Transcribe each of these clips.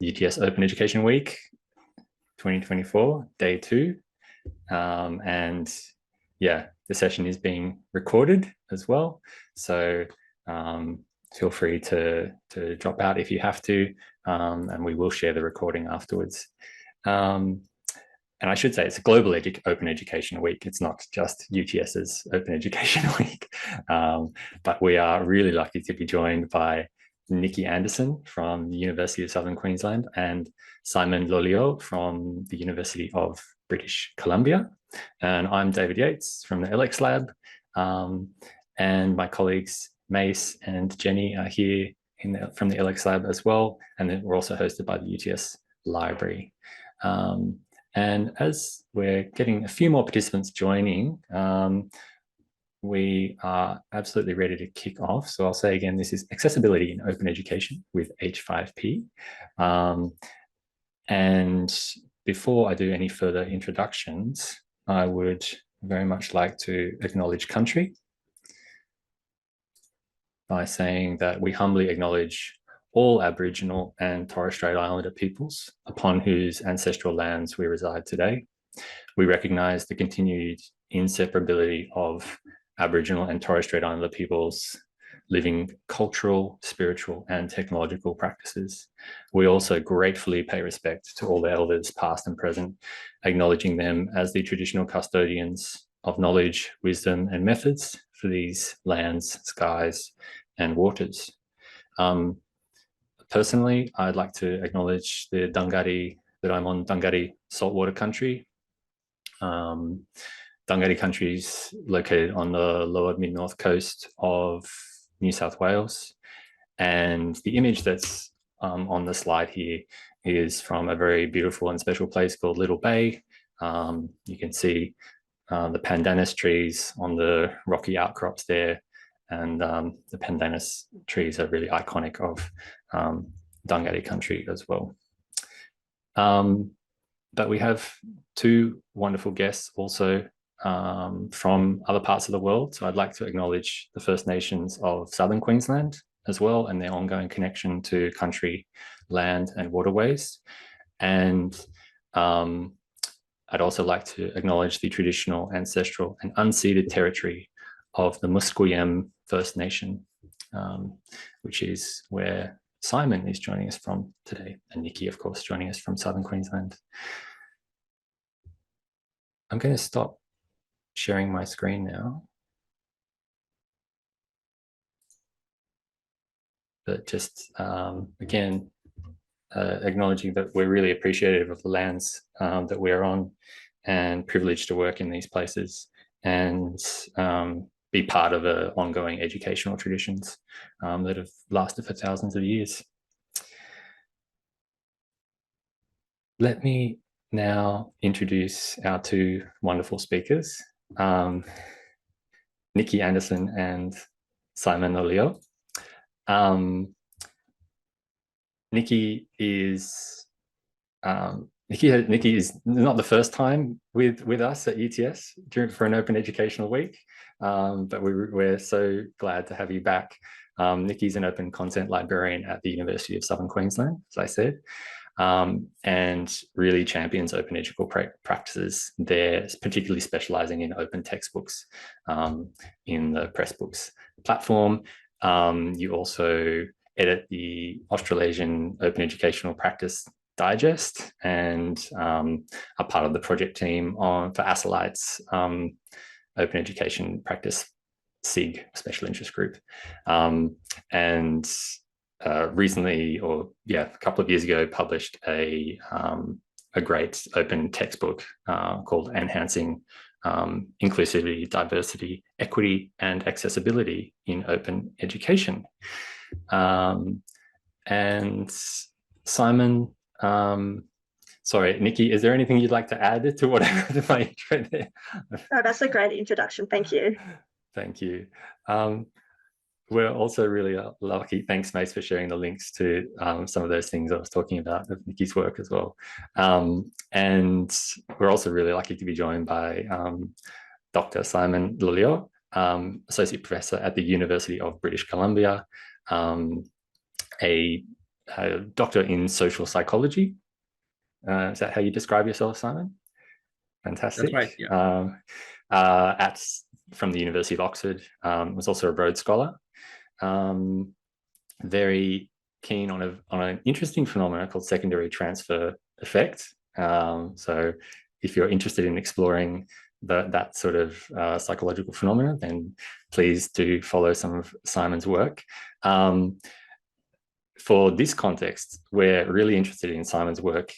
UTS Open Education Week 2024, day 2. And yeah, the session is being recorded as well. So feel free to drop out if you have to, and we will share the recording afterwards. And I should say it's a Global Open Education Week. It's not just UTS's Open Education Week. But we are really lucky to be joined by Nikki Andersen from the University of Southern Queensland and Simon Lolliot from the University of British Columbia. And I'm David Yeats from the LX.lab. And my colleagues Mace and Jenny are here from the LX.lab as well. And then we're also hosted by the UTS Library. And as we're getting a few more participants joining, we are absolutely ready to kick off. So I'll say again, this is Accessibility in Open Education with H5P. And before I do any further introductions, I would very much like to acknowledge country by saying that we humbly acknowledge all Aboriginal and Torres Strait Islander peoples upon whose ancestral lands we reside today. We recognise the continued inseparability of Aboriginal and Torres Strait Islander peoples living cultural, spiritual and technological practices. We also gratefully pay respect to all the elders past and present, acknowledging them as the traditional custodians of knowledge, wisdom and methods for these lands, skies and waters. Personally, I'd like to acknowledge the Dungari, that I'm on Dungari saltwater country. Dungari country is located on the lower mid-north coast of New South Wales. And the image that's on the slide here is from a very beautiful and special place called Little Bay. You can see the pandanus trees on the rocky outcrops there. And the pandanus trees are really iconic of Dungari country as well. But we have 2 wonderful guests also from other parts of the world. So I'd like to acknowledge the First Nations of Southern Queensland as well, and their ongoing connection to country, land and waterways. And I'd also like to acknowledge the traditional, ancestral and unceded territory of the Musqueam First Nation, which is where Simon is joining us from today, and Nikki, of course, joining us from Southern Queensland. I'm going to stop sharing my screen now. But just, again, acknowledging that we're really appreciative of the lands that we're on and privileged to work in these places and be part of ongoing educational traditions that have lasted for thousands of years. Let me now introduce our 2 wonderful speakers, Nikki Andersen and Simon Lolliot. Nikki is not the first time with us at UTS for an Open Educational Week, but we're so glad to have you back. Nikki's an open content librarian at the University of Southern Queensland, as I said, and really champions open educational practices there, particularly specialising in open textbooks in the Pressbooks platform. You also edit the Australasian Open Educational Practice Digest and are part of the project team for Asalite's Open Education Practice SIG, Special Interest Group. And recently, a couple of years ago, published a great open textbook called Enhancing Inclusivity, Diversity, Equity and Accessibility in Open Education. And Simon, sorry, Nikki, is there anything you'd like to add to whatever to my intro there? Oh, that's a great introduction. Thank you. Thank you. We're also really lucky. Thanks, Mace, for sharing the links to some of those things I was talking about of Nikki's work as well. And we're also really lucky to be joined by Dr. Simon Lolliot, Associate Professor at the University of British Columbia, a doctor in social psychology. Is that how you describe yourself, Simon? Fantastic. That's right, yeah. From the University of Oxford, was also a Rhodes Scholar. Very keen on an interesting phenomenon called secondary transfer effect. So if you're interested in exploring that sort of psychological phenomena, then please do follow some of Simon's work. For this context, we're really interested in Simon's work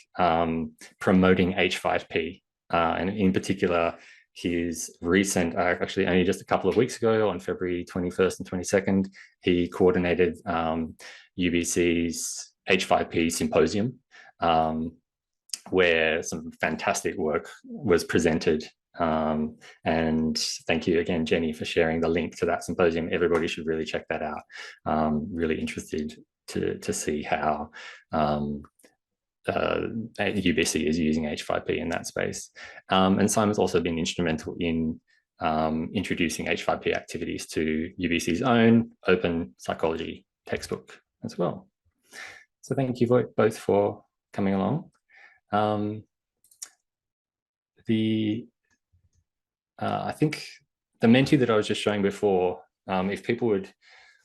promoting H5P, and in particular, his recent, actually only just a couple of weeks ago, on February 21st and 22nd, he coordinated UBC's H5P symposium, where some fantastic work was presented. And thank you again, Jenny, for sharing the link to that symposium. Everybody should really check that out. Really interested to see how UBC is using H5P in that space. And Simon's also been instrumental in introducing H5P activities to UBC's own open psychology textbook as well. So thank you both for coming along. I think the Menti that I was just showing before, if people would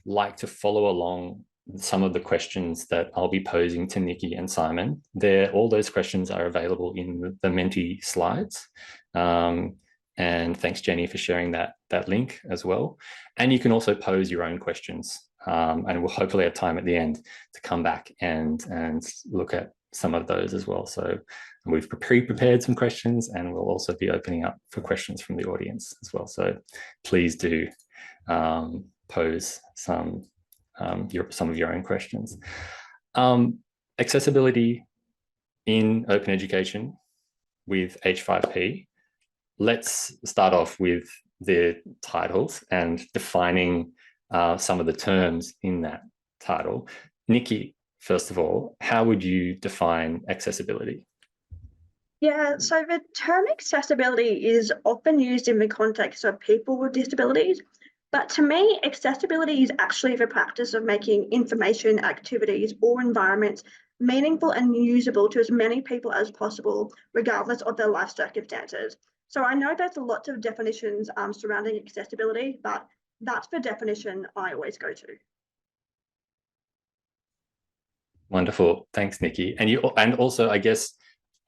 like to follow along some of the questions that I'll be posing to Nikki and Simon, all those questions are available in the Menti slides. And thanks, Jenny, for sharing that link as well. And you can also pose your own questions, and we'll hopefully have time at the end to come back and look at some of those as well. So we've pre-prepared some questions, and we'll also be opening up for questions from the audience as well. So please do pose some of your own questions. Accessibility in open education with H5P. Let's start off with the titles and defining some of the terms in that title. Nikki, first of all, how would you define accessibility? Yeah, so the term accessibility is often used in the context of people with disabilities. But to me, accessibility is actually the practice of making information, activities, or environments meaningful and usable to as many people as possible, regardless of their life circumstances. So I know there's lots of definitions surrounding accessibility, but that's the definition I always go to. Wonderful. Thanks, Nikki. And also, I guess,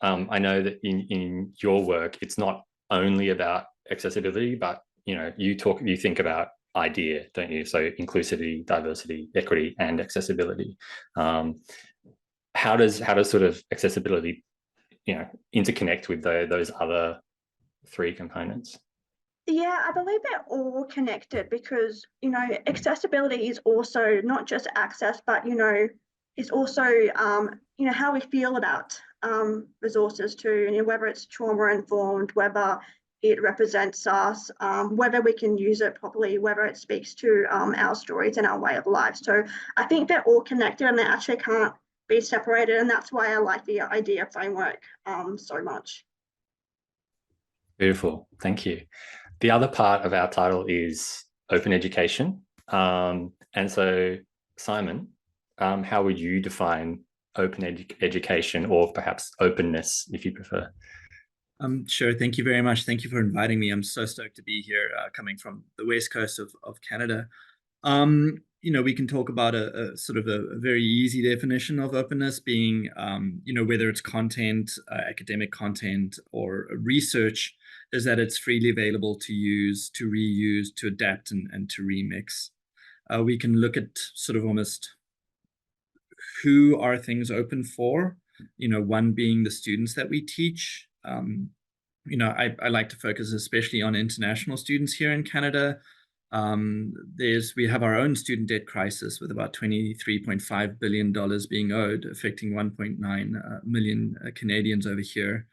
I know that in your work, it's not only about accessibility, but you think about IDEA, don't you? So inclusivity, diversity, equity, and accessibility. How does sort of accessibility, interconnect with those other three components? Yeah, I believe they're all connected because, accessibility is also not just access, but, it's also, how we feel about resources too, whether it's trauma informed, whether it represents us, whether we can use it properly, whether it speaks to our stories and our way of life. So I think they're all connected and they actually can't be separated. And that's why I like the IDEA framework so much. Beautiful. Thank you. The other part of our title is open education. And so, Simon, how would you define open education, or perhaps openness, if you prefer? Sure. Thank you very much. Thank you for inviting me. I'm so stoked to be here, coming from the west coast of Canada. We can talk about a sort of a very easy definition of openness being, whether it's content, academic content, or research, is that it's freely available to use, to reuse, to adapt, and to remix. We can look at sort of almost who are things open for, one being the students that we teach. I like to focus especially on international students here in Canada. We have our own student debt crisis with about $23.5 billion being owed, affecting 1.9 million Canadians over here.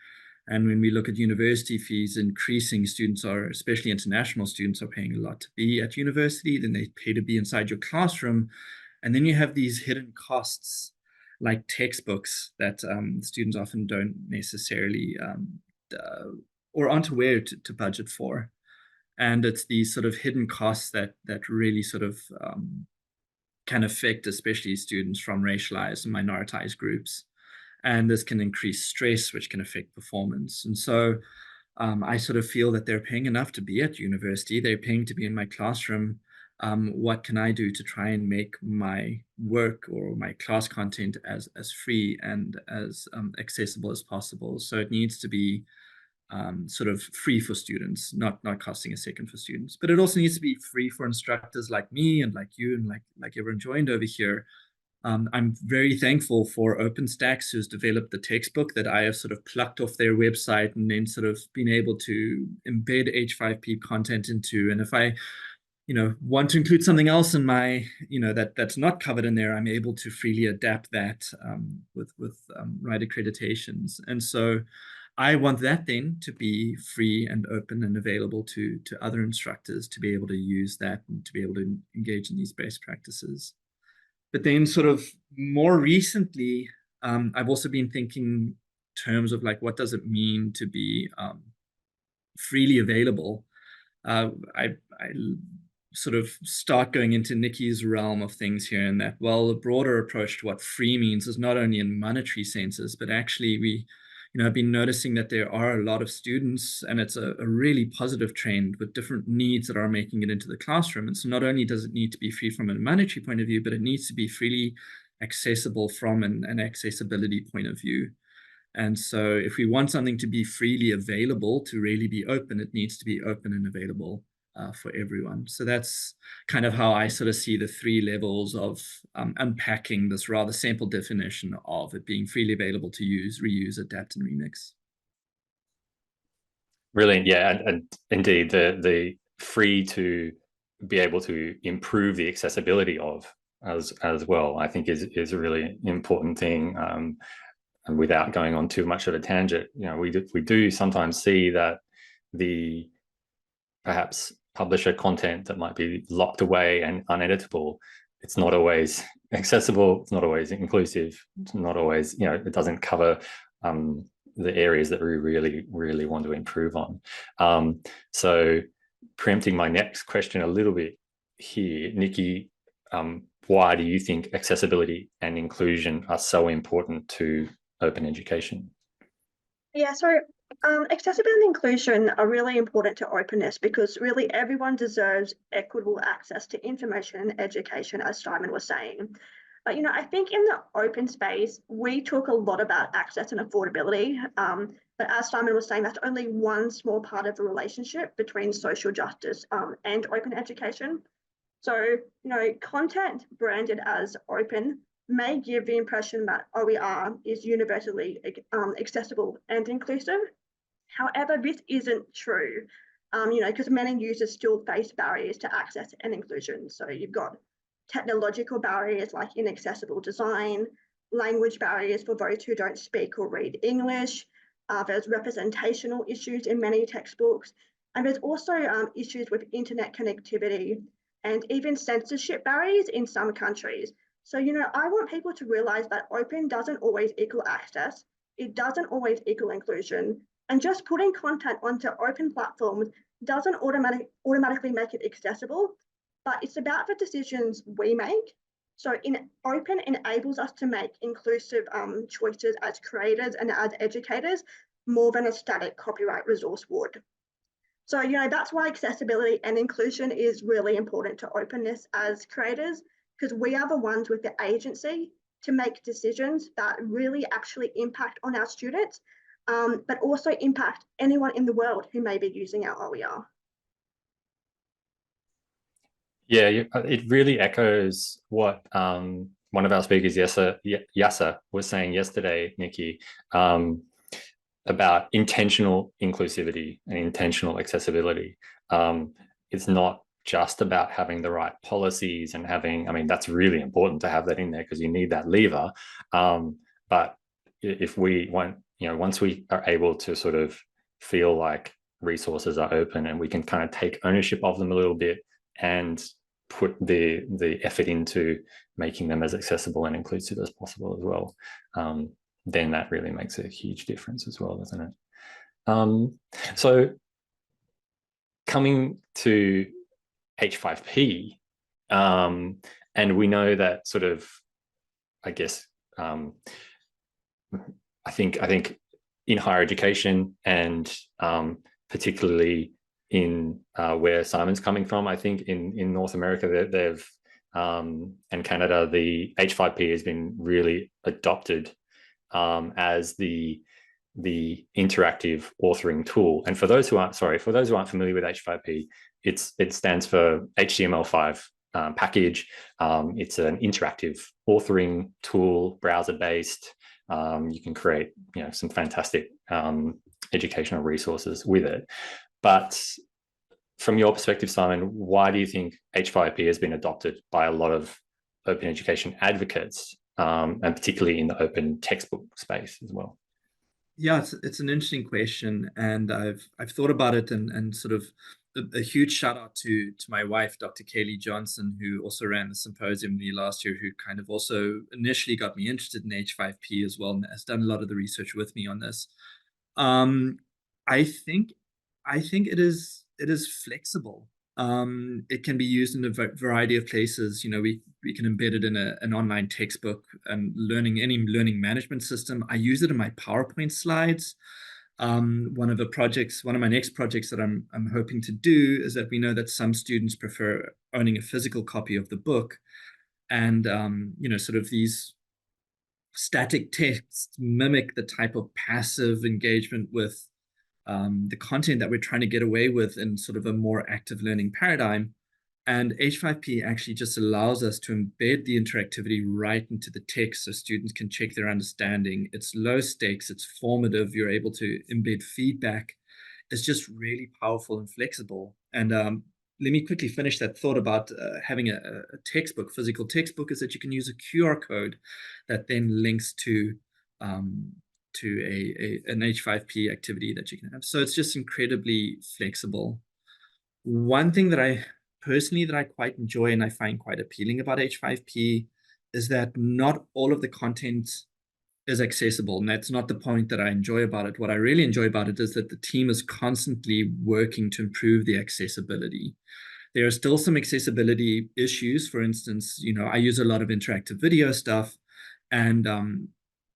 And when we look at university fees increasing, especially international students, are paying a lot to be at university, then they pay to be inside your classroom. And then you have these hidden costs like textbooks that students often don't necessarily or aren't aware to budget for. And it's these sort of hidden costs that really sort of can affect especially students from racialized and minoritized groups. And this can increase stress, which can affect performance. And so I sort of feel that they're paying enough to be at university. They're paying to be in my classroom. What can I do to try and make my work or my class content as free and as accessible as possible? So it needs to be sort of free for students, not costing a second for students. But it also needs to be free for instructors like me and like you and like everyone joined over here. I'm very thankful for OpenStax, who's developed the textbook that I have sort of plucked off their website and then sort of been able to embed H5P content into. And if I, want to include something else in my, that's not covered in there, I'm able to freely adapt that with right accreditations. And so I want that then to be free and open and available to other instructors to be able to use that and to be able to engage in these best practices. But then sort of more recently, I've also been thinking in terms of like, what does it mean to be freely available? I sort of start going into Nikki's realm of things here, and that, well, the broader approach to what free means is not only in monetary senses, but actually I've been noticing that there are a lot of students, and it's a really positive trend with different needs that are making it into the classroom. And so not only does it need to be free from a monetary point of view, but it needs to be freely accessible from an accessibility point of view. And so if we want something to be freely available, to really be open, it needs to be open and available for everyone. So that's kind of how I sort of see the three levels of unpacking this rather simple definition of it being freely available to use, reuse, adapt, and remix. Brilliant. Yeah, and indeed, the free to be able to improve the accessibility of as well, I think is a really important thing. And without going on too much of a tangent, we do sometimes see that the perhaps publisher content that might be locked away and uneditable, it's not always accessible, it's not always inclusive, it's not always, it doesn't cover the areas that we really want to improve on. So preempting my next question a little bit here, Nikki, why do you think accessibility and inclusion are so important to open education? Yeah, so accessibility and inclusion are really important to openness because really everyone deserves equitable access to information and education, as Simon was saying. But, I think in the open space, we talk a lot about access and affordability. But as Simon was saying, that's only one small part of the relationship between social justice and open education. So, content branded as open may give the impression that OER is universally accessible and inclusive. However, this isn't true, because many users still face barriers to access and inclusion. So you've got technological barriers like inaccessible design, language barriers for those who don't speak or read English. There's representational issues in many textbooks, and there's also issues with internet connectivity and even censorship barriers in some countries. So, I want people to realize that open doesn't always equal access. It doesn't always equal inclusion. And just putting content onto open platforms doesn't automatically make it accessible, but it's about the decisions we make. So open enables us to make inclusive choices as creators and as educators more than a static copyright resource would. So, that's why accessibility and inclusion is really important to openness as creators, because we are the ones with the agency to make decisions that really actually impact on our students, but also impact anyone in the world who may be using our OER. Yeah, it really echoes what one of our speakers, Yasa, was saying yesterday, Nikki, about intentional inclusivity and intentional accessibility. It's not just about having the right policies and that's really important to have that in there because you need that lever. But if we want, once we are able to sort of feel like resources are open and we can kind of take ownership of them a little bit and put the effort into making them as accessible and inclusive as possible as well, then that really makes a huge difference as well, doesn't it? So coming to H5P, And we know that sort of, I guess, I think in higher education, and particularly in where Simon's coming from, I think in North America, they've and Canada, the H5P has been really adopted as the interactive authoring tool. And for those who aren't familiar with H5P, it stands for HTML5 package. It's an interactive authoring tool, browser-based. You can create, some fantastic educational resources with it. But from your perspective, Simon, why do you think H5P has been adopted by a lot of open education advocates, and particularly in the open textbook space as well? Yeah, it's an interesting question, and I've thought about it, and sort of a huge shout out to my wife, Dr. Kaylee Johnson, who also ran the symposium with me last year, who kind of also initially got me interested in H5P as well, and has done a lot of the research with me on this. I think it is flexible. It can be used in a variety of places. We can embed it in an online textbook and any learning management system. I use it in my PowerPoint slides. One of my next projects that I'm hoping to do is that we know that some students prefer owning a physical copy of the book, and sort of these static texts mimic the type of passive engagement with the content that we're trying to get away with in sort of a more active learning paradigm. And H5P actually just allows us to embed the interactivity right into the text so students can check their understanding. It's low stakes, it's formative, you're able to embed feedback. It's just really powerful and flexible. And let me quickly finish that thought about having a textbook, physical textbook, is that you can use a QR code that then links to an H5P activity that you can have. So it's just incredibly flexible. One thing that I quite enjoy and I find quite appealing about H5P is that not all of the content is accessible. And that's not the point that I enjoy about it. What I really enjoy about it is that the team is constantly working to improve the accessibility. There are still some accessibility issues. For instance, I use a lot of interactive video stuff, and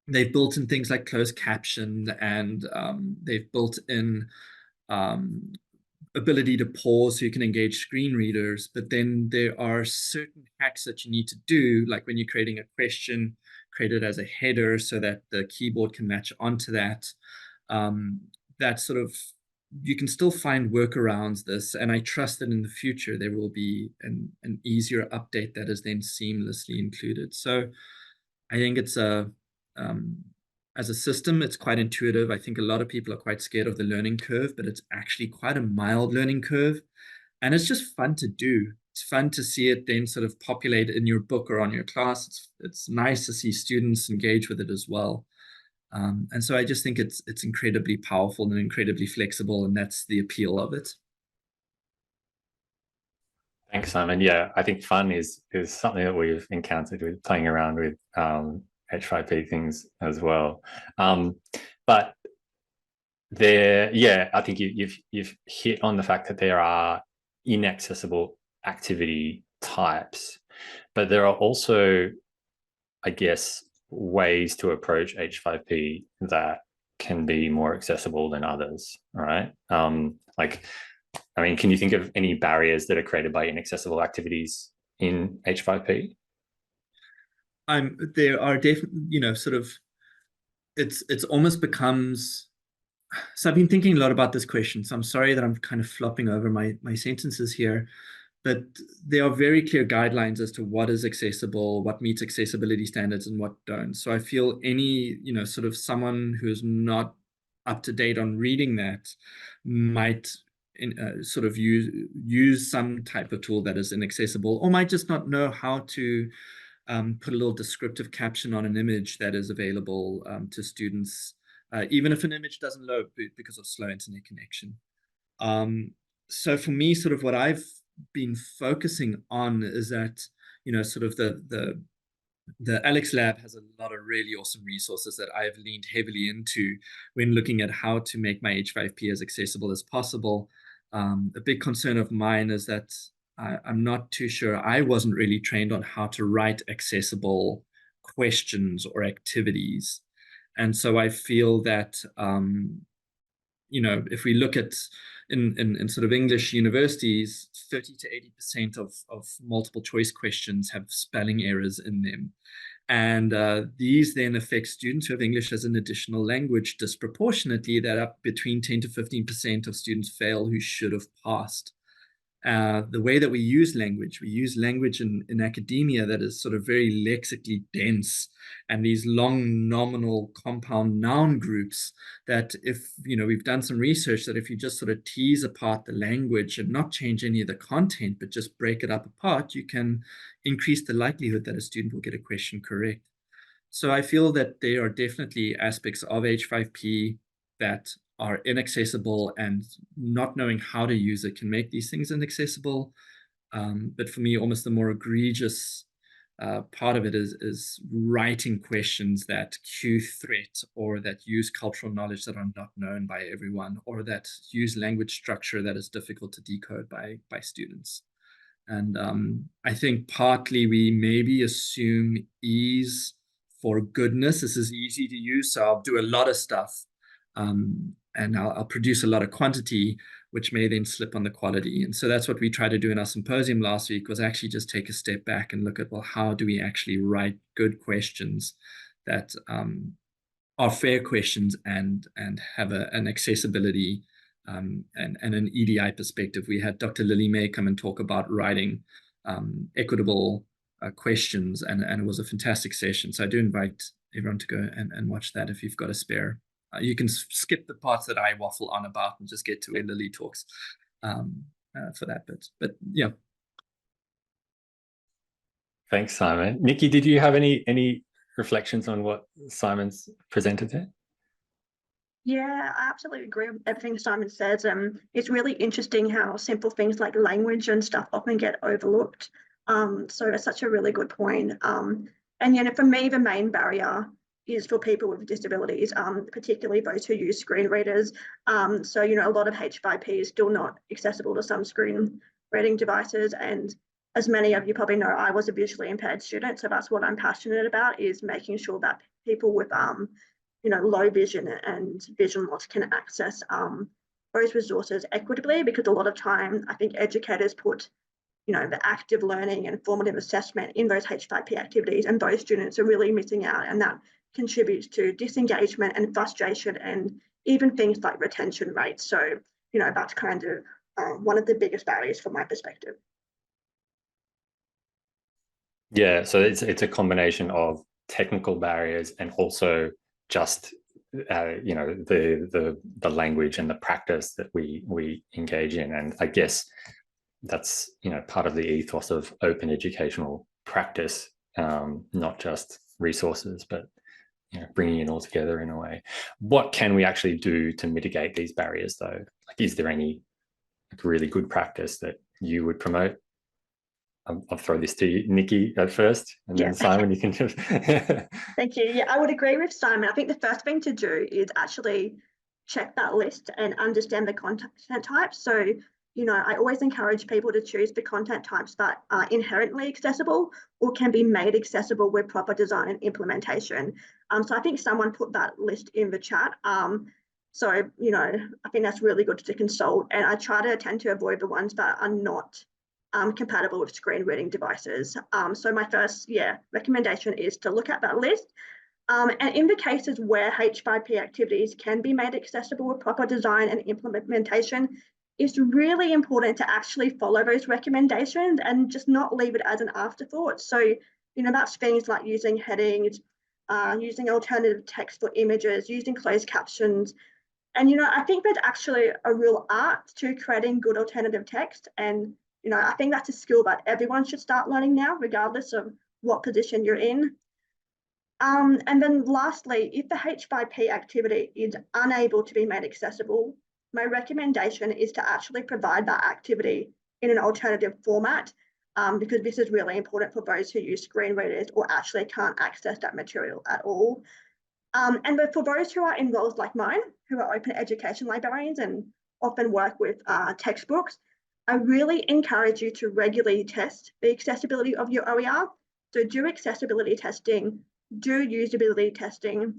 they've built in things like closed caption, and they've built in ability to pause so you can engage screen readers. But then there are certain hacks that you need to do, like when you're creating a question, create it as a header so that the keyboard can match onto that. That sort of, you can still find workarounds this, and I trust that in the future there will be an easier update that is then seamlessly included. So I think it's as a system, it's quite intuitive. I think a lot of people are quite scared of the learning curve, but it's actually quite a mild learning curve. And it's just fun to do. It's fun to see it then sort of populate in your book or on your class. It's nice to see students engage with it as well. And so I just think it's incredibly powerful and incredibly flexible, and that's the appeal of it. Thanks, Simon. Yeah, I think fun is something that we've encountered with playing around with H5P things as well. But I think you've hit on the fact that there are inaccessible activity types, but there are also, I guess, ways to approach H5P that can be more accessible than others, right? Can you think of any barriers that are created by inaccessible activities in H5P? There are definitely, sort of, it's almost becomes, so I've been thinking a lot about this question, so I'm sorry that I'm kind of flopping over my sentences here, but there are very clear guidelines as to what is accessible, what meets accessibility standards and what don't. So I feel any, sort of someone who's not up to date on reading that might sort of use some type of tool that is inaccessible, or might just not know how to put a little descriptive caption on an image that is available to students, even if an image doesn't load because of slow internet connection. So for me, sort of what I've been focusing on is that, sort of the LX.lab has a lot of really awesome resources that I've leaned heavily into when looking at how to make my H5P as accessible as possible. A big concern of mine is that I'm not too sure. I wasn't really trained on how to write accessible questions or activities. And so I feel that, if we look at in sort of English universities, 30 to 80% of multiple choice questions have spelling errors in them. And these then affect students who have English as an additional language disproportionately, that up between 10 to 15% of students fail who should have passed. The way that we use language in academia that is sort of very lexically dense, and these long nominal compound noun groups that we've done some research that if you just sort of tease apart the language and not change any of the content, but just break it up apart, you can increase the likelihood that a student will get a question correct. So I feel that there are definitely aspects of H5P that are inaccessible, and not knowing how to use it can make these things inaccessible. But for me, almost the more egregious part of it is writing questions that cue threat, or that use cultural knowledge that are not known by everyone, or that use language structure that is difficult to decode by students. And I think partly we maybe assume ease for goodness. This is easy to use, so I'll do a lot of stuff. And I'll produce a lot of quantity, which may then slip on the quality. And so that's what we tried to do in our symposium last week, was actually just take a step back and look at, well, how do we actually write good questions that are fair questions and have an accessibility and an EDI perspective. We had Dr. Lily May come and talk about writing equitable questions, and it was a fantastic session. So I do invite everyone to go and watch that if you've got a spare. You can skip the parts that I waffle on about and just get to where Lily talks for that bit. But yeah. Thanks, Simon. Nikki, did you have any reflections on what Simon's presented there? Yeah, I absolutely agree with everything Simon says. It's really interesting how simple things like language and stuff often get overlooked. So it's such a really good point. And for me, the main barrier is for people with disabilities, particularly those who use screen readers. So a lot of H5P is still not accessible to some screen reading devices. And as many of you probably know, I was a visually impaired student, so that's what I'm passionate about, is making sure that people with low vision and vision loss can access those resources equitably, because a lot of time I think educators put the active learning and formative assessment in those H5P activities, and those students are really missing out, and that contributes to disengagement and frustration, and even things like retention rates. So that's kind of one of the biggest barriers from my perspective. Yeah, so it's a combination of technical barriers and also just the language and the practice that we engage in. And I guess that's part of the ethos of open educational practice, not just resources, but bringing it all together in a way. What can we actually do to mitigate these barriers, though? Like, is there any really good practice that you would promote? I'll throw this to you, Nikki, at first, and then Simon, you can just... Thank you. Yeah, I would agree with Simon. I think the first thing to do is actually check that list and understand the content types. So I always encourage people to choose the content types that are inherently accessible or can be made accessible with proper design and implementation. So I think someone put that list in the chat. So I think that's really good to consult, and I try to tend to avoid the ones that are not compatible with screen reading devices. So my first recommendation is to look at that list. And in the cases where H5P activities can be made accessible with proper design and implementation, it's really important to actually follow those recommendations and just not leave it as an afterthought. So, that's things like using headings, using alternative text for images, using closed captions. And, I think there's actually a real art to creating good alternative text. And, I think that's a skill that everyone should start learning now, regardless of what position you're in. And then lastly, if the H5P activity is unable to be made accessible, my recommendation is to actually provide that activity in an alternative format, because this is really important for those who use screen readers or actually can't access that material at all. And for those who are in roles like mine, who are open education librarians and often work with textbooks, I really encourage you to regularly test the accessibility of your OER. So do accessibility testing, do usability testing.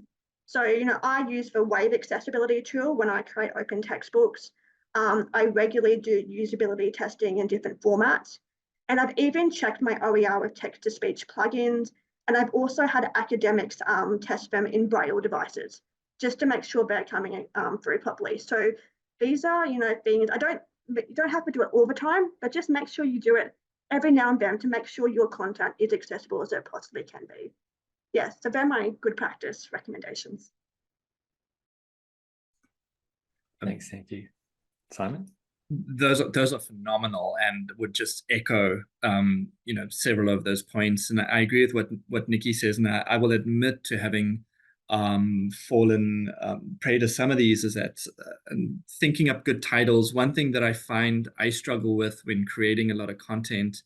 So, I use the Wave accessibility tool when I create open textbooks. I regularly do usability testing in different formats. And I've even checked my OER with text-to-speech plugins. And I've also had academics test them in Braille devices, just to make sure they're coming through properly. So these are, things you don't have to do it all the time, but just make sure you do it every now and then to make sure your content is accessible as it possibly can be. Yes, so they're my good practice recommendations. Thanks, thank you. Simon? Those are phenomenal, and would just echo several of those points. And I agree with what Nikki says, and I will admit to having fallen prey to some of these, is that thinking up good titles. One thing that I find I struggle with when creating a lot of content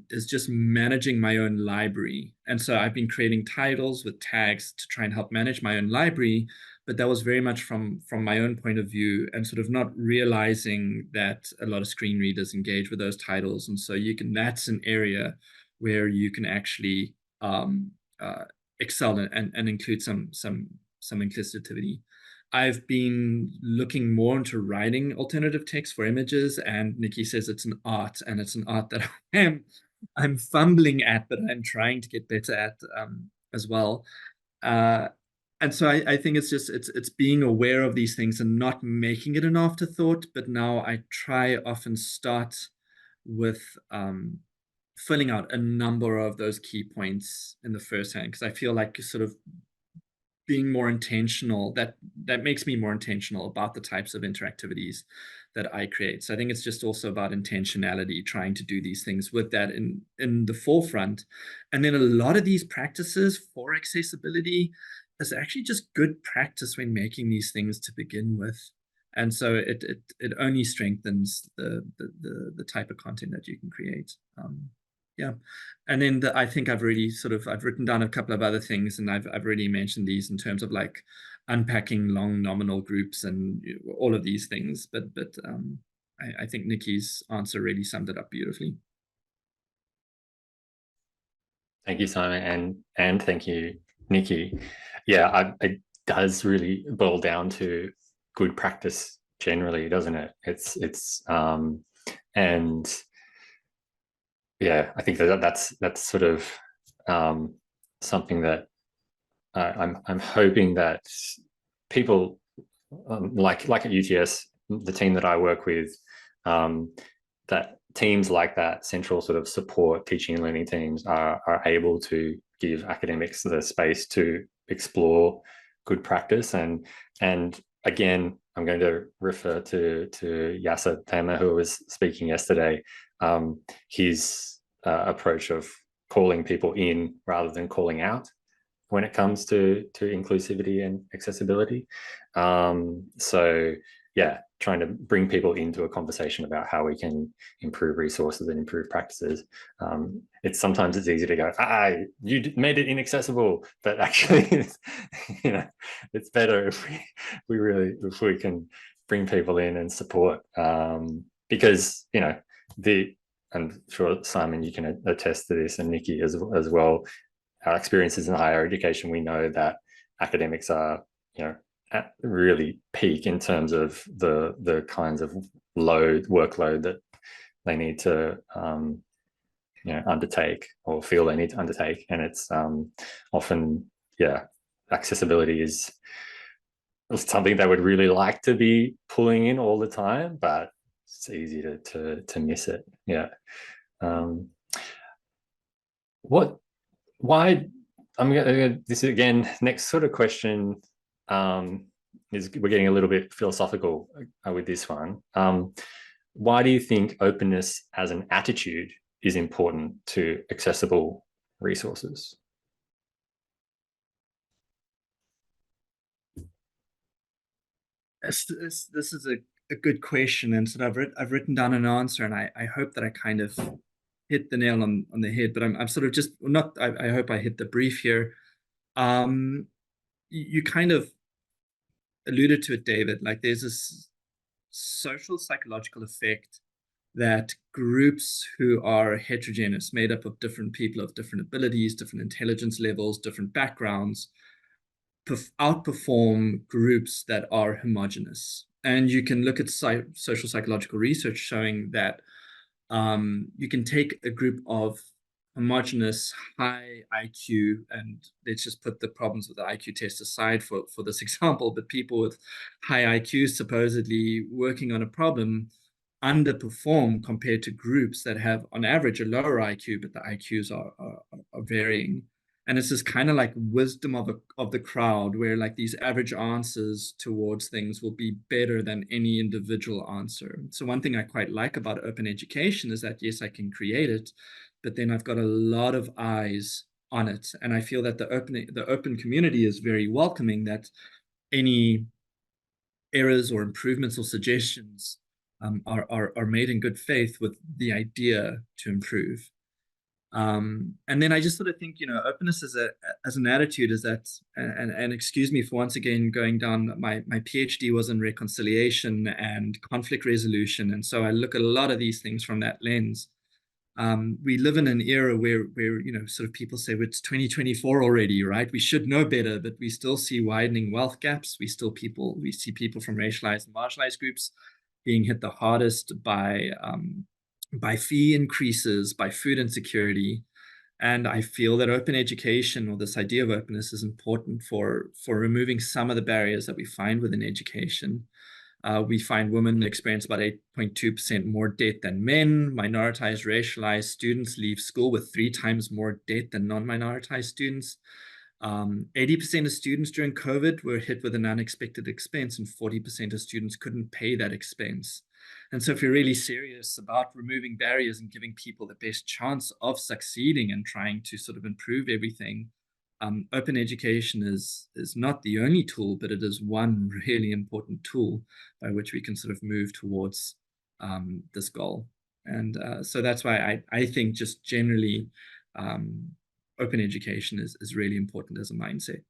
is just managing my own library. And so I've been creating titles with tags to try and help manage my own library, but that was very much from my own point of view, and sort of not realizing that a lot of screen readers engage with those titles. And so that's an area where you can actually excel and include some inclusivity. I've been looking more into writing alternative text for images, and Nikki says it's an art, and it's an art that I'm fumbling at, but I'm trying to get better at as well. And so I think it's being aware of these things and not making it an afterthought. But now I often start with filling out a number of those key points in the first hand, because I feel like sort of being more intentional, that makes me more intentional about the types of interactivities that I create. So I think it's just also about intentionality, trying to do these things with that in the forefront. And then a lot of these practices for accessibility is actually just good practice when making these things to begin with. And so it only strengthens the type of content that you can create. Yeah. And then I think I've written down a couple of other things, and I've already mentioned these in terms of like unpacking long nominal groups and all of these things. But I think Nikki's answer really summed it up beautifully. Thank you, Simon, and thank you, Nikki. Yeah, it does really boil down to good practice generally, doesn't it? It's and yeah, I think that's sort of something that I'm hoping that people like at UTS, the team that I work with, that teams like that, central sort of support teaching and learning teams are able to give academics the space to explore good practice. And again, I'm going to refer to Yasser Tamer, who was speaking yesterday. His approach of calling people in rather than calling out when it comes to inclusivity and accessibility. So yeah, trying to bring people into a conversation about how we can improve resources and improve practices. Sometimes it's easy to go, you made it inaccessible, but actually, it's better if we can bring people in and support, because I'm sure Simon, you can attest to this, and Nikki as well. Our experiences in higher education, we know that academics are, at really peak in terms of the kinds of workload that they need to undertake or feel they need to undertake. And it's often, accessibility is something they would really like to be pulling in all the time, but it's easy to miss it. Yeah. Why? This again, next sort of question is, we're getting a little bit philosophical with this one. Why do you think openness as an attitude is important to accessible resources? This is a good question, and so I've written down an answer, and I hope that I kind of hit the nail on the head, but I'm sort of just not. I hope I hit the brief here. You kind of alluded to it, David. Like, there's this social psychological effect that groups who are heterogeneous, made up of different people of different abilities, different intelligence levels, different backgrounds, outperform groups that are homogeneous. And you can look at social psychological research showing that you can take a group of homogeneous high IQ, and let's just put the problems with the IQ test aside for this example, but people with high IQ supposedly working on a problem underperform compared to groups that have on average a lower IQ, but the IQs are varying. And it's this kind of like wisdom of the crowd, where like these average answers towards things will be better than any individual answer. So one thing I quite like about open education is that, yes, I can create it, but then I've got a lot of eyes on it. And I feel that the open community is very welcoming, that any errors or improvements or suggestions are made in good faith with the idea to improve. And then I just sort of think, openness as an attitude is that, and excuse me for once again going down, my PhD was in reconciliation and conflict resolution. And so I look at a lot of these things from that lens. We live in an era where sort of people say, well, it's 2024 already, right? We should know better, but we still see widening wealth gaps. We see people from racialized and marginalized groups being hit the hardest by fee increases, by food insecurity. And I feel that open education, or this idea of openness, is important for removing some of the barriers that we find within education. We find women experience about 8.2% more debt than men. Minoritized, racialized students leave school with 3 times more debt than non-minoritized students. 80% of students during COVID were hit with an unexpected expense, and 40% of students couldn't pay that expense. And so if you're really serious about removing barriers and giving people the best chance of succeeding and trying to sort of improve everything, open education is not the only tool, but it is one really important tool by which we can sort of move towards this goal. And so that's why I think just generally open education is really important as a mindset.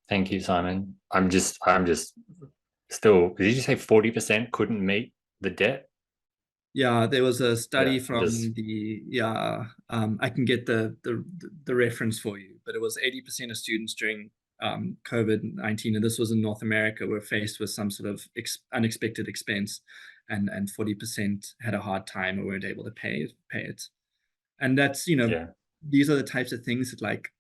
Thank you, Simon. I'm just still, did you say 40% couldn't meet the debt? Yeah, there was a study from I can get the reference for you, but it was 80% of students during COVID-19, and this was in North America, were faced with some sort of unexpected expense, and 40% had a hard time or weren't able to pay it. And that's, these are the types of things that, like,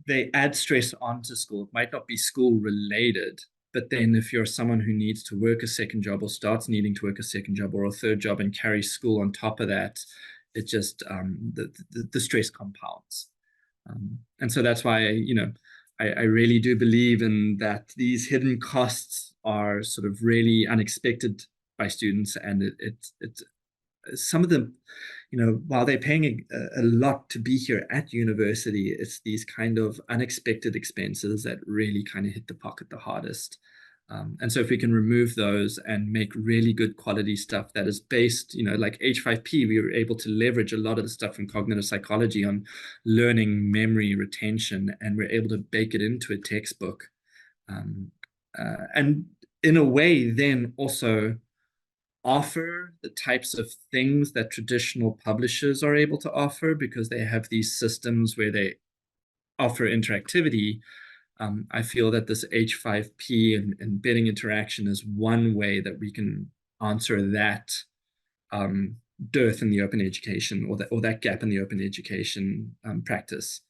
they add stress onto school. It might not be school related, but then if you're someone who needs to work a second job, or starts needing to work a second job or a third job, and carry school on top of that, it just the stress compounds. And so that's why I really do believe in that these hidden costs are sort of really unexpected by students, and it some of them, while they're paying a lot to be here at university, it's these kind of unexpected expenses that really kind of hit the pocket the hardest. And so if we can remove those and make really good quality stuff that is based, like H5P, we were able to leverage a lot of the stuff from cognitive psychology on learning, memory, retention, and we're able to bake it into a textbook. And in a way, then also offer the types of things that traditional publishers are able to offer, because they have these systems where they offer interactivity. I feel that this H5P and embedding interaction is one way that we can answer that dearth in the open education, or that gap in the open education practice,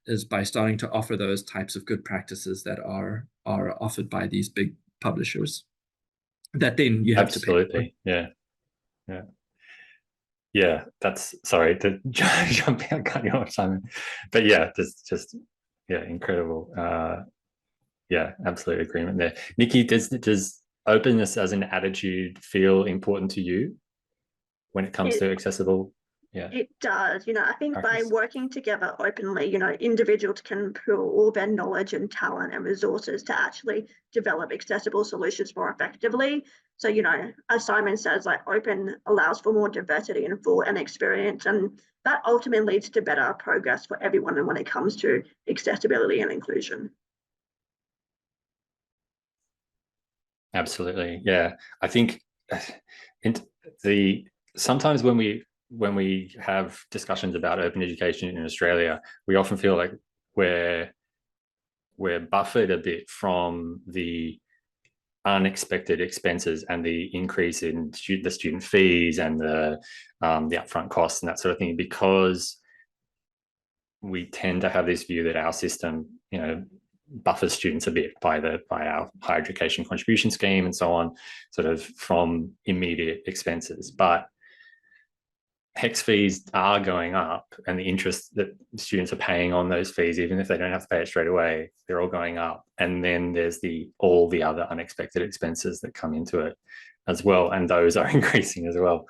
is by starting to offer those types of good practices that are offered by these big publishers, that then you have to pay for. Yeah, that's, sorry to jump in, cut you off, Simon, but just incredible. Absolute agreement there. Nikki, does openness as an attitude feel important to you when it comes to accessible? Yeah, it does. I think by working together openly, individuals can pool all their knowledge and talent and resources to actually develop accessible solutions more effectively. So, as Simon says, like, open allows for more diversity and thought and experience, and that ultimately leads to better progress for everyone and when it comes to accessibility and inclusion. Absolutely. Yeah. I think sometimes when we have discussions about open education in Australia, we often feel like we're buffered a bit from the unexpected expenses and the increase in the student fees and the upfront costs and that sort of thing, because we tend to have this view that our system, buffers students a bit by our higher education contribution scheme and so on, sort of from immediate expenses. But HECS fees are going up, and the interest that students are paying on those fees, even if they don't have to pay it straight away, they're all going up. And then there's all the other unexpected expenses that come into it as well, and those are increasing as well.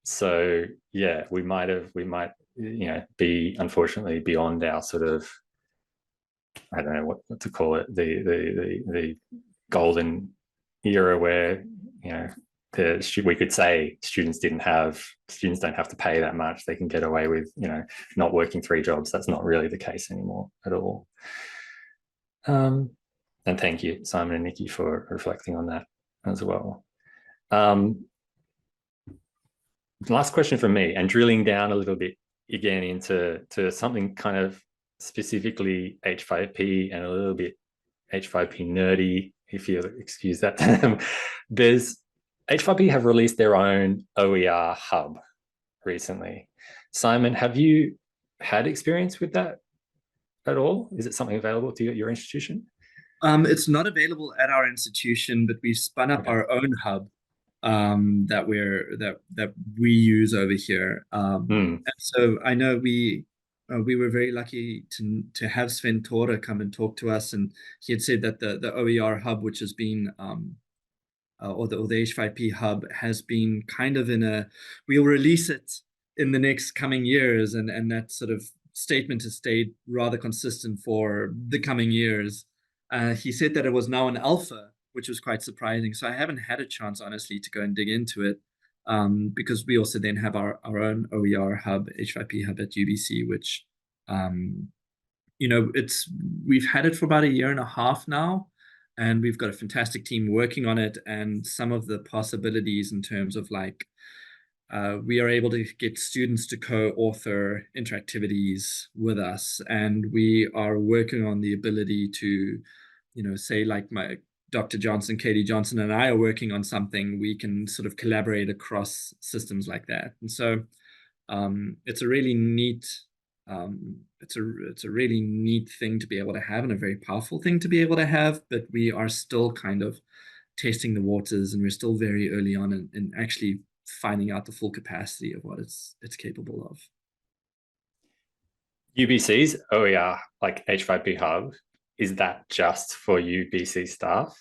So yeah, we might be unfortunately beyond our sort of, I don't know what to call it, the golden era where we could say students don't have to pay that much. They can get away with not working 3 jobs. That's not really the case anymore at all. And thank you, Simon and Nikki, for reflecting on that as well. Last question from me, and drilling down a little bit again into something kind of specifically H5P and a little bit H5P nerdy, if you'll excuse that term. There's H5P have released their own OER hub recently. Simon, have you had experience with that at all? Is it something available to you at your institution? It's not available at our institution, but we've spun up our own hub that we use over here. And so I know we were very lucky to have Sven Tore come and talk to us, and he had said that the OER hub, which has been or the H5P hub, has been kind of we'll release it in the next coming years, and that sort of statement has stayed rather consistent for the coming years. He said that it was now an alpha, which was quite surprising. So I haven't had a chance, honestly, to go and dig into it, because we also then have our own OER hub, H5P hub at UBC, which, we've had it for about 1.5 years now, and we've got a fantastic team working on it. And some of the possibilities in terms of we are able to get students to co-author interactivities with us, and we are working on the ability to, say like Dr. Johnson, Katie Johnson, and I are working on something, we can sort of collaborate across systems like that. And so it's a really neat, it's a really neat thing to be able to have, and a very powerful thing to be able to have. But we are still kind of testing the waters, and we're still very early on in actually finding out the full capacity of what it's capable of. UBC's OER, like H5P hub, is that just for UBC staff,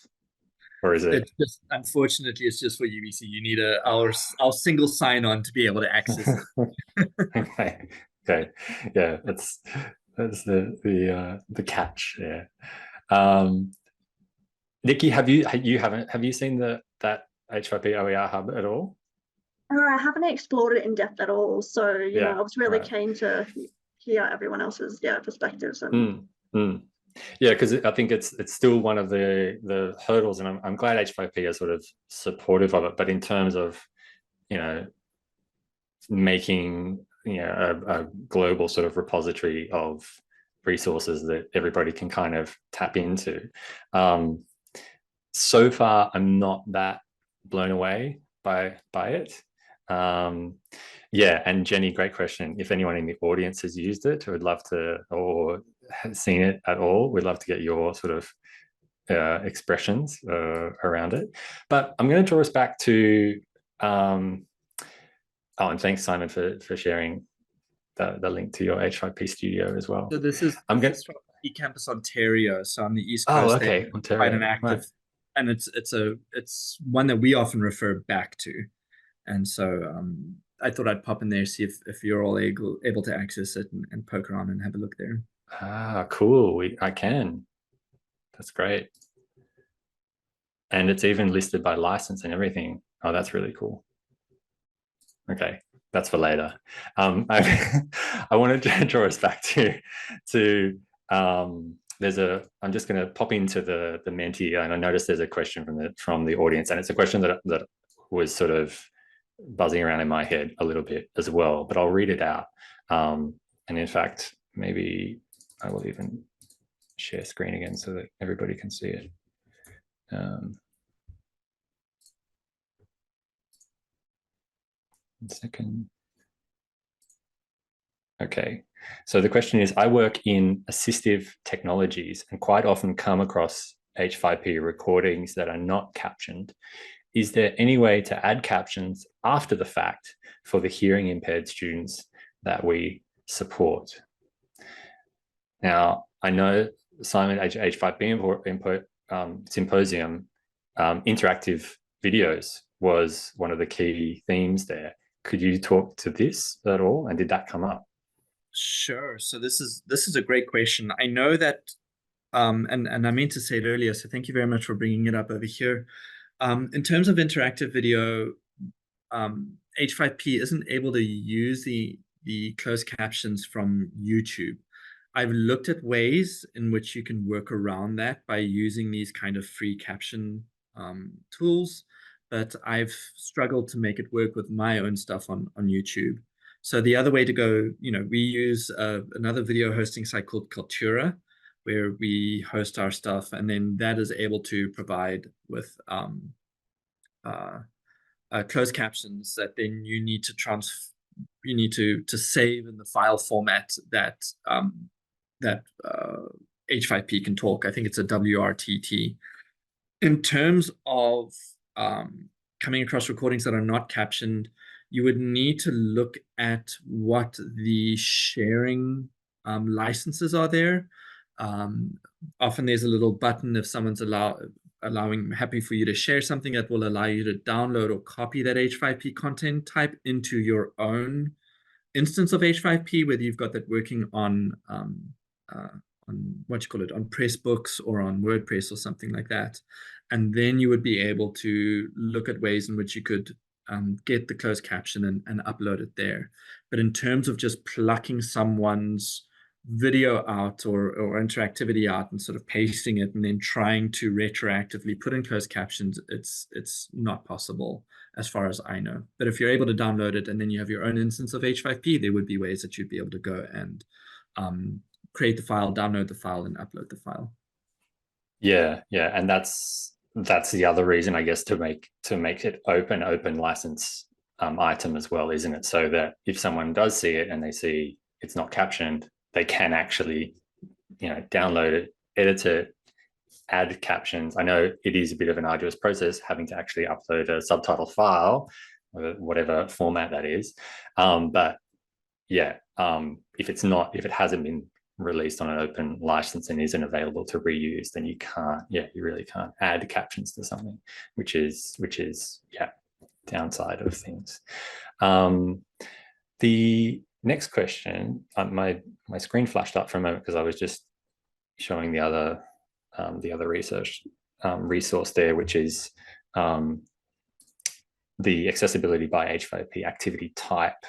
or is it? It's just, unfortunately, it's just for UBC. You need our single sign-on to be able to access it. Okay. Yeah, that's the catch. Yeah. Nikki, have you seen that H5P OER hub at all? I haven't explored it in depth at all. So I was really keen to hear everyone else's perspectives. And yeah, because I think it's still one of the hurdles, and I'm glad H5P are sort of supportive of it. But in terms of making a global sort of repository of resources that everybody can kind of tap into, so far I'm not that blown away by it. Yeah, and Jenny, great question. If anyone in the audience has used it, would love to, or has seen it at all, we'd love to get your sort of expressions around it. But I'm going to draw us back to and thanks, Simon, for sharing the link to your H5P studio as well. So this is from eCampus Ontario, so on the East Coast. Oh, okay, Ontario. Quite an active, and it's one that we often refer back to. And so I thought I'd pop in there, see if you're all able to access it and poke around and have a look there. Ah, cool. I can. That's great. And it's even listed by license and everything. Oh, that's really cool. Okay, that's for later. I wanted to draw us back to I'm just going to pop into the Menti, and I noticed there's a question from the audience, and it's a question that was sort of buzzing around in my head a little bit as well, but I'll read it out. And in fact, maybe I will even share screen again so that everybody can see it. One second. Okay, so the question is, I work in assistive technologies and quite often come across H5P recordings that are not captioned. Is there any way to add captions after the fact for the hearing impaired students that we support? Now, I know Simon, H5P input symposium, interactive videos was one of the key themes there. Could you talk to this at all? And did that come up? Sure. So this is a great question. I know that, and I meant to say it earlier, so thank you very much for bringing it up over here. In terms of interactive video, H5P isn't able to use the closed captions from YouTube. I've looked at ways in which you can work around that by using these kind of free caption tools, but I've struggled to make it work with my own stuff on YouTube. So the other way to go, we use another video hosting site called Kaltura, where we host our stuff, and then that is able to provide with closed captions that then you need to save in the file format that H5P can talk. I think it's a WRTT. In terms of coming across recordings that are not captioned, you would need to look at what the sharing licenses are there. Often there's a little button if someone's happy for you to share something that will allow you to download or copy that H5P content type into your own instance of H5P, whether you've got that working on on Pressbooks or on WordPress or something like that. And then you would be able to look at ways in which you could get the closed caption and upload it there. But in terms of just plucking someone's video out or interactivity out and sort of pasting it and then trying to retroactively put in closed captions, it's not possible as far as I know. But if you're able to download it and then you have your own instance of H5P, there would be ways that you'd be able to go and create the file, download the file, and upload the file. Yeah, and that's the other reason, I guess, to make it open license item as well, isn't it? So that if someone does see it and they see it's not captioned, they can actually, download it, edit it, add captions. I know it is a bit of an arduous process having to actually upload a subtitle file, whatever format that is. But yeah, if it hasn't been released on an open license and isn't available to reuse, then you really can't add captions to something, which is downside of things. The next question, my screen flashed up for a moment because I was just showing the other research resource there, which is the accessibility by H5P activity type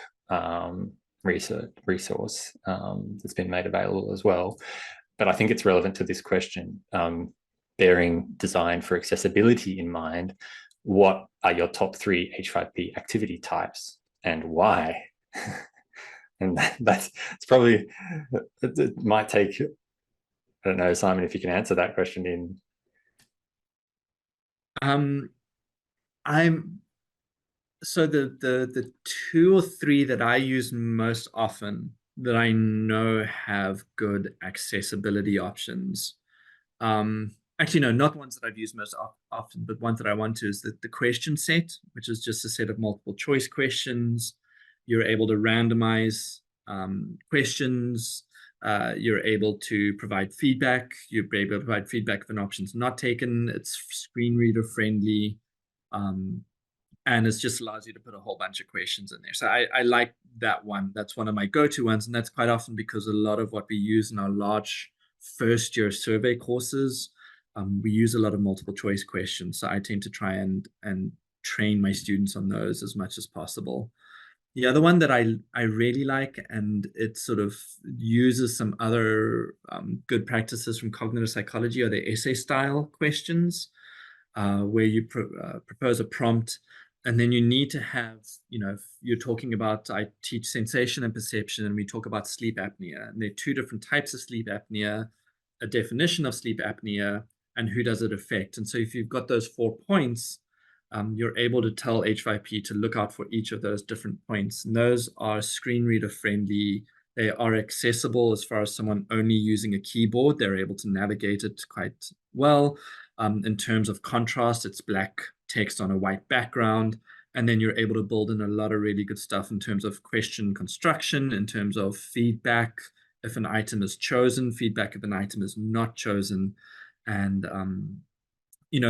resource that's been made available as well. But I think it's relevant to this question, bearing design for accessibility in mind. What are your top 3 H5P activity types and why? And it's probably, it might take, I don't know, Simon, if you can answer that question in. So the 2 or 3 that I use most often that I know have good accessibility options. Actually, no, not ones that I've used most often, but ones that I want to is the question set, which is just a set of multiple choice questions. You're able to randomize questions. You're able to provide feedback. You're able to provide feedback if an option's not taken. It's screen reader friendly. And it just allows you to put a whole bunch of questions in there. So I like that one. That's one of my go-to ones. And that's quite often because a lot of what we use in our large first-year survey courses, we use a lot of multiple choice questions. So I tend to try and train my students on those as much as possible. Yeah, the one that I really like, and it sort of uses some other good practices from cognitive psychology, are the essay style questions, where you propose a prompt, and then you need to have, if you're talking about, I teach sensation and perception, and we talk about sleep apnea, and there are two different types of sleep apnea, a definition of sleep apnea, and who does it affect. And so if you've got those 4 points, you're able to tell H5P to look out for each of those different points. And those are screen reader friendly. They are accessible as far as someone only using a keyboard. They're able to navigate it quite well. In terms of contrast, it's black text on a white background. And then you're able to build in a lot of really good stuff in terms of question construction, in terms of feedback if an item is chosen, feedback if an item is not chosen. And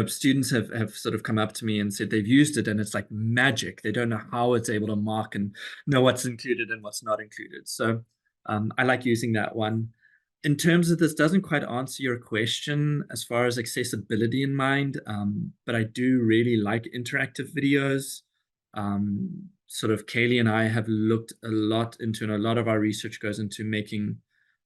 students have sort of come up to me and said they've used it and it's like magic. They don't know how it's able to mark and know what's included and what's not included. So I like using that one. In terms of, this doesn't quite answer your question as far as accessibility in mind, but I do really like interactive videos. Sort of Kaylee and I have looked a lot into, and a lot of our research goes into making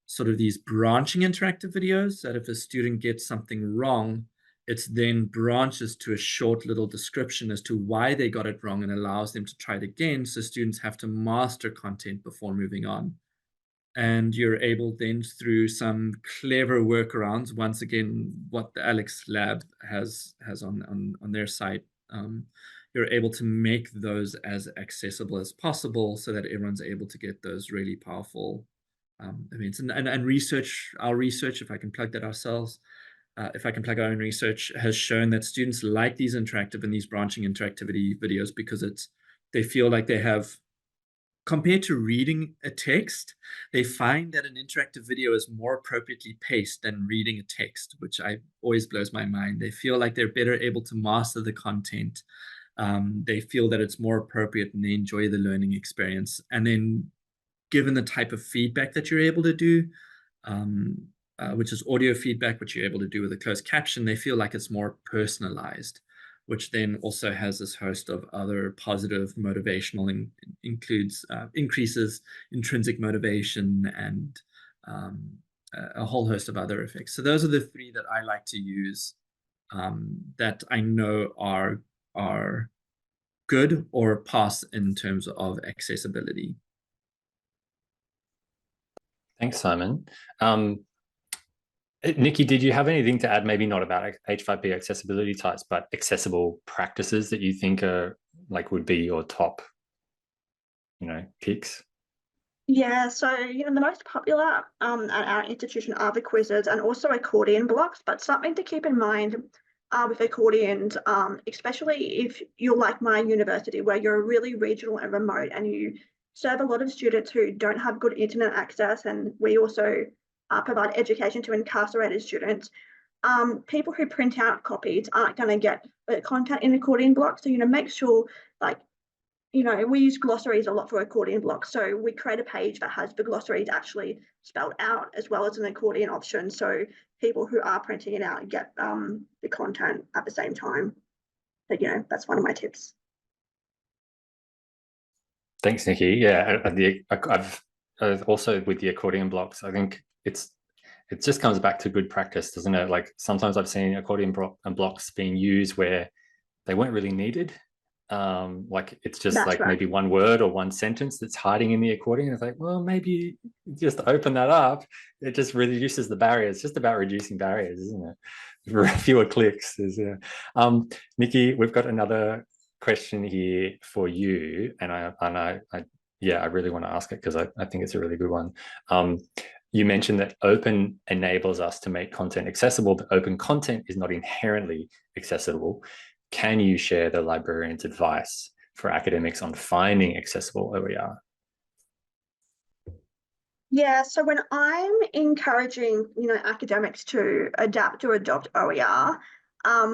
sort of these branching interactive videos that if a student gets something wrong, it's then branches to a short little description as to why they got it wrong and allows them to try it again. So students have to master content before moving on. And you're able then, through some clever workarounds, once again, what the LX.lab has on their site, you're able to make those as accessible as possible so that everyone's able to get those really powerful events. And research, our research, if I can plug that ourselves, if I can plug our own research, has shown that students like these interactive and these branching interactivity videos because they feel like they have, compared to reading a text, they find that an interactive video is more appropriately paced than reading a text, which always blows my mind. They feel like they're better able to master the content. They feel that it's more appropriate and they enjoy the learning experience. And then given the type of feedback that you're able to do, which is audio feedback, which you're able to do with a closed caption, they feel like it's more personalized, which then also has this host of other positive motivational, includes increases intrinsic motivation and a whole host of other effects. So those are the 3 that I like to use that I know are good or pass in terms of accessibility. Thanks, Simon. Nikki, did you have anything to add? Maybe not about H5P accessibility types, but accessible practices that you think are would be your top, picks? Yeah, so the most popular at our institution are the quizzes and also accordion blocks, but something to keep in mind with accordions, especially if you're like my university where you're really regional and remote and you serve a lot of students who don't have good internet access, and we also provide education to incarcerated students. People who print out copies aren't going to get the content in accordion blocks, so make sure we use glossaries a lot for accordion blocks, so we create a page that has the glossaries actually spelled out as well as an accordion option, so people who are printing it out get the content at the same time. So that's one of my tips. Thanks, Nikki. Yeah, I've also with the accordion blocks, I think it just comes back to good practice, doesn't it? Like sometimes I've seen accordion blocks being used where they weren't really needed. It's just right. Maybe one word or one sentence that's hiding in the accordion. It's like, well, maybe just open that up. It just reduces the barriers. It's just about reducing barriers, isn't it? Fewer clicks. Nikki, we've got another question here for you, and I really want to ask it because I think it's a really good one. You mentioned that open enables us to make content accessible, but open content is not inherently accessible. Can you share the librarian's advice for academics on finding accessible OER? Yeah, so when I'm encouraging, academics to adapt or adopt OER,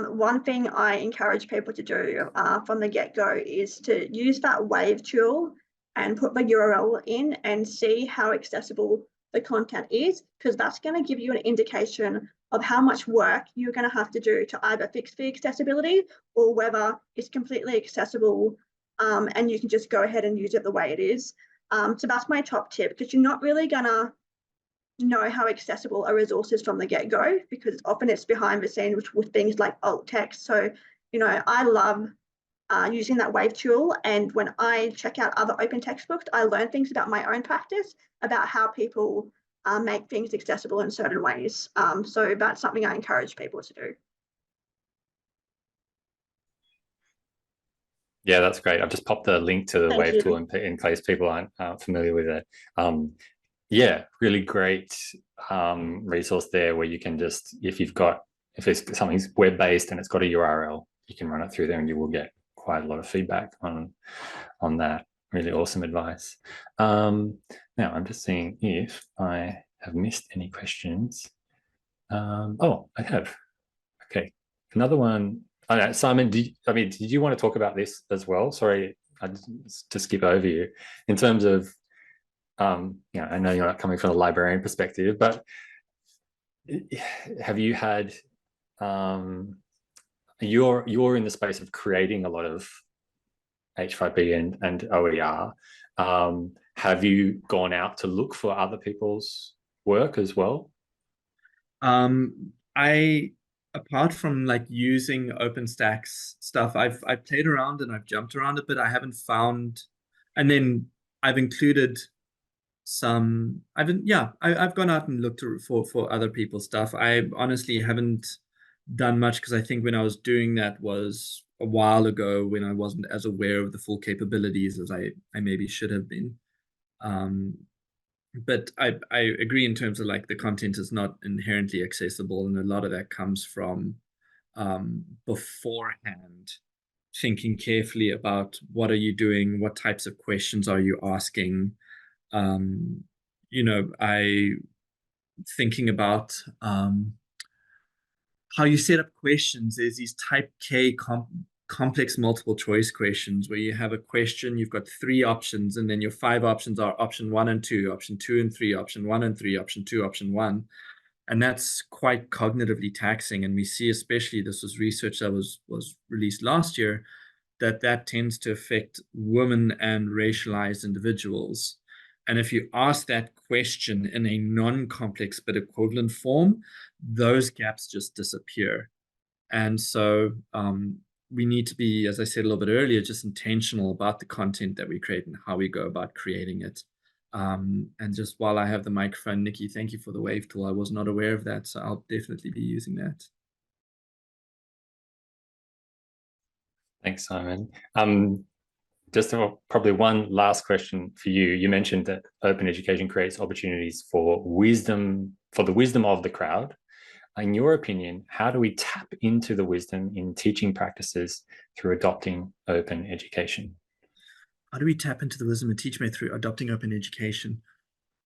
one thing I encourage people to do from the get-go is to use that Wave tool and put the URL in and see how accessible the content is, because that's going to give you an indication of how much work you're going to have to do to either fix the accessibility or whether it's completely accessible and you can just go ahead and use it the way it is. So that's my top tip, because you're not really gonna know how accessible a resource is from the get-go, because often it's behind the scenes with things like alt text. So, you know, I love using that Wave tool, and when I check out other open textbooks, I learn things about my own practice, about how people make things accessible in certain ways. So that's something I encourage people to do. Yeah, that's great. I've just popped the link to the Thank Wave you. tool in case people aren't familiar with it. Yeah, really great resource there where you can just, if it's something's web-based and it's got a URL, you can run it through there and you will get quite a lot of feedback on that. Really awesome advice. Now I'm just seeing if I have missed any questions. Oh, I have. Okay, another one. Simon, did you want to talk about this as well? Sorry, to skip over you. In terms of, you know, I know you're not coming from a librarian perspective, but have you had, you're in the space of creating a lot of H5P and OER. Have you gone out to look for other people's work as well? Apart from like using OpenStack's stuff, I've played around and I've jumped around a bit. I haven't found, and then I've included some. I've gone out and looked for other people's stuff. I honestly haven't done much, because I think when I was doing that was a while ago, when I wasn't as aware of the full capabilities as I maybe should have been. But I agree in terms of like the content is not inherently accessible, and a lot of that comes from beforehand thinking carefully about what are you doing, what types of questions are you asking. You know, thinking about how you set up questions. There's these type K complex multiple choice questions where you have a question, you've got 3 options, and then your 5 options are option 1 and 2, option 2 and 3, option 1 and 3, option 2, option 1. And that's quite cognitively taxing. And we see, especially, this was research that was released last year, that tends to affect women and racialized individuals. And if you ask that question in a non-complex but equivalent form, those gaps just disappear. And so we need to be, as I said a little bit earlier, just intentional about the content that we create and how we go about creating it. And just while I have the microphone, Nikki, thank you for the Wave tool. I was not aware of that, so I'll definitely be using that. Thanks, Simon. Just probably one last question for you. You mentioned that open education creates opportunities for the wisdom of the crowd. In your opinion, how do we tap into the wisdom in teaching practices through adopting open education? How do we tap into the wisdom in teaching through adopting open education?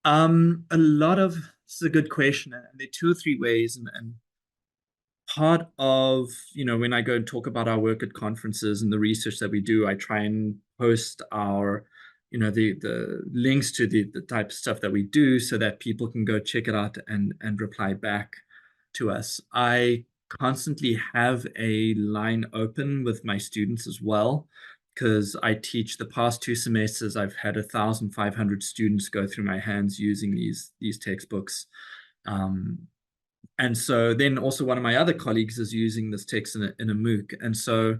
This is a good question, and there are 2 or 3 ways. And part of, you know, when I go and talk about our work at conferences and the research that we do, I try and post our, you know, the links to the type of stuff that we do so that people can go check it out and reply back to us. I constantly have a line open with my students as well, because I teach the past 2 semesters. I've had 1,500 students go through my hands using these textbooks. And so then also one of my other colleagues is using this text in a MOOC. And so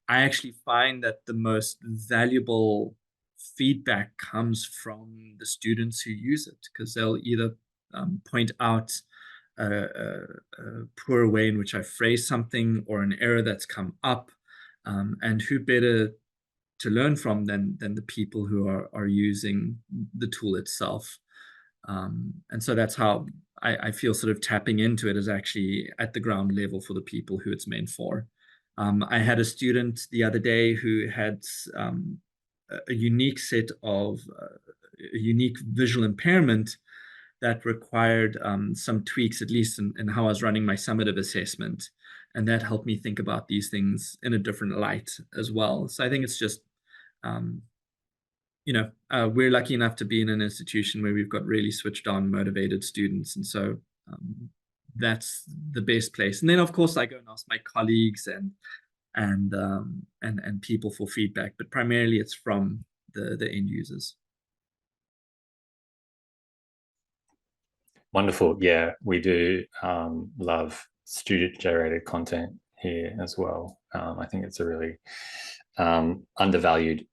I actually find that the most valuable feedback comes from the students who use it, because they'll either point out a poor way in which I phrase something or an error that's come up. And who better to learn from than the people who are using the tool itself. And so that's how I feel sort of tapping into it is actually at the ground level for the people who it's meant for. I had a student the other day who had a unique set of a unique visual impairment that required some tweaks, at least in how I was running my summative assessment. And that helped me think about these things in a different light as well. So I think it's just, you know, we're lucky enough to be in an institution where we've got really switched on, motivated students. And so that's the best place. And then, of course, I go and ask my colleagues and and people for feedback, but primarily it's from the end users. Wonderful. Yeah, we do love student-generated content here as well. I think it's a really undervalued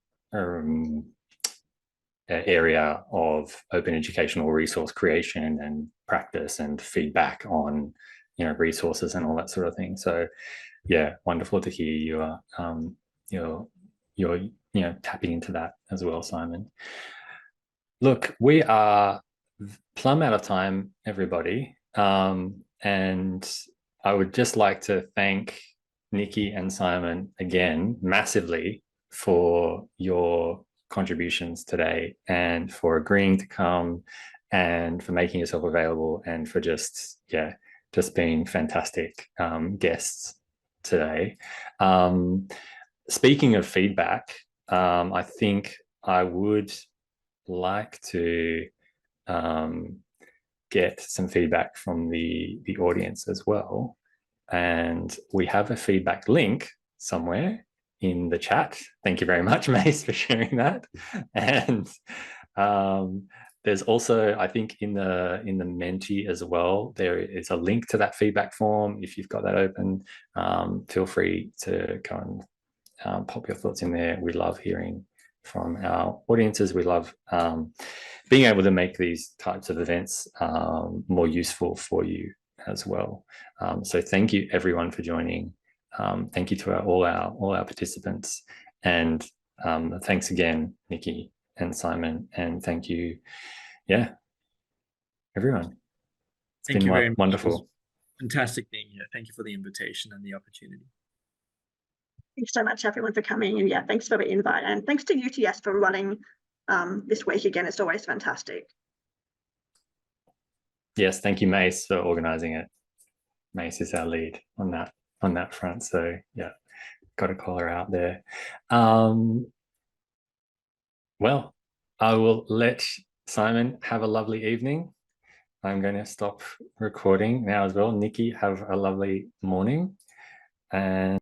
area of open educational resource creation and practice and feedback on, you know, resources and all that sort of thing. So yeah, wonderful to hear you are you're you know, tapping into that as well, Simon. Look, we are plumb out of time, everybody, and I would just like to thank Nikki and Simon again massively for your contributions today and for agreeing to come and for making yourself available and for just being fantastic guests today. Speaking of feedback, I think I would like to get some feedback from the audience as well. And we have a feedback link somewhere in the chat. Thank you very much, Mace, for sharing that. And there's also, I think, in the Menti as well, there is a link to that feedback form. If you've got that open, feel free to go and pop your thoughts in there. We love hearing from our audiences. We love being able to make these types of events more useful for you as well. So thank you everyone for joining. Thank you to all our participants, and thanks again, Nikki and Simon, and thank you, everyone. Thank you very much. Wonderful. Fantastic being here. Thank you for the invitation and the opportunity. Thanks so much, everyone, for coming. And yeah, thanks for the invite. And thanks to UTS for running this week again. It's always fantastic. Yes, thank you, Mace, for organising it. Mace is our lead on that front. So yeah, got to call her out there. Well, I will let Simon have a lovely evening. I'm going to stop recording now as well. Nikki, have a lovely morning. And